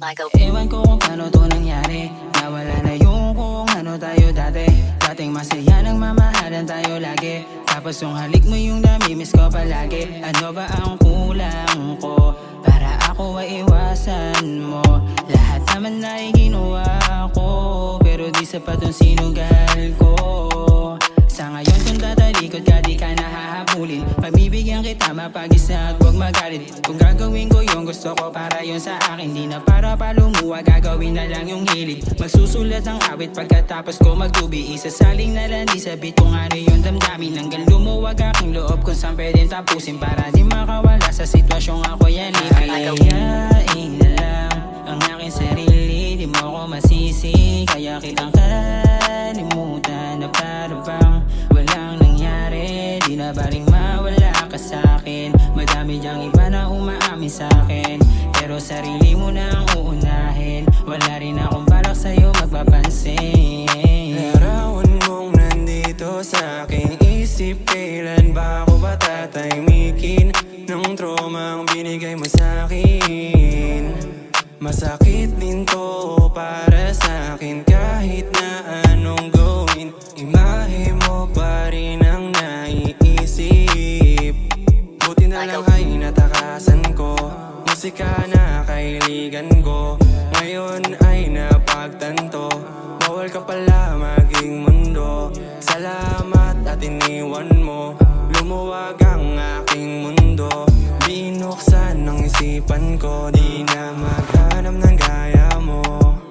Michael. Ewan ko kung paano to nangyari, nawala na yung kung ano tayo dati. Dating masaya nang mamahalan tayo lagi, tapos yung halik mo yung namimiss ko palagi. Ano ba ang kulang ko para ako ay iwasan mo? Lahat naman ay ginawa ko, pero di sapat yung sinugal ko. Sa ngayon kung tatalikod ka di ka nahahabulin, pabibigyan kita mapag-isa at huwag magalit. Kung gagawin ko yung gusto ko para yun sa akin, di na para palumuwa, gagawin na lang yung hilig. Magsusulat ng awit pagkatapos ko magdubi, isasaling na lang di sabit kung ano yung damdamin. Hanggang lumuwag aking loob kung saan pwedeng tapusin, para di makawala sa sitwasyong ako yan ipilayain na lang ang aking sarili, di mo ko masisi. Kaya kitang kalimutan na para bang walang nangyari. Di na baling mawala ka sa'kin, madami dyang iba na umaamin sa'kin, pero sarili mo na ang uunahin. Wala rin akong balak sa'yo magpapansin. Larawan mong nandito sa aking isip, kailan ba ako ba tatahimikin ng traumang binigay mo sa'kin? Masakit din to para sa'kin, kahit na anong gawin, imahe mo pa rin ang naiisip. Buti na lang ay natakasan ko, musika na kailigan ko, ngayon ay napagtanto, bawal ka pala maging mundo. Salamat at iniwan mo, lumuwag ang aking mundo. Binuksan ng isipan ko, di na maghanap ng gaya mo.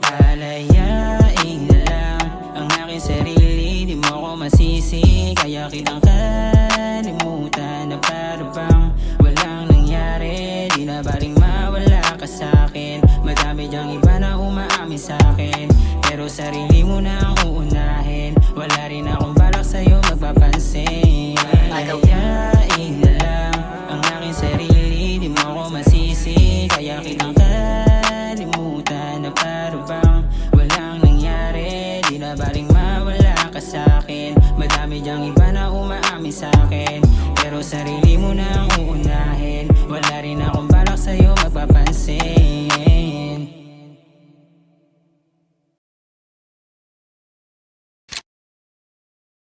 Palayain na lang ang aking sarili, di mo ko masisi. Kaya kitang kalimutan na para bang walang nangyari. Di na baling mawala ka sa'kin, madami dyang iba na umaamin sa'kin, pero sarili mo na ang uunahin. Wala rin akong balak sa'yo magpapansin. Palayain na lang ang aking sarili, di mo ko masisi. Kaya kitang kalimutan na para bang walang nangyari. Di na baling mawala ka sa'kin, madami dyang iba na umaamin sa'kin, pero sarili mo na ang uunahin. Wala rin akong balak sa'yo magpapansin.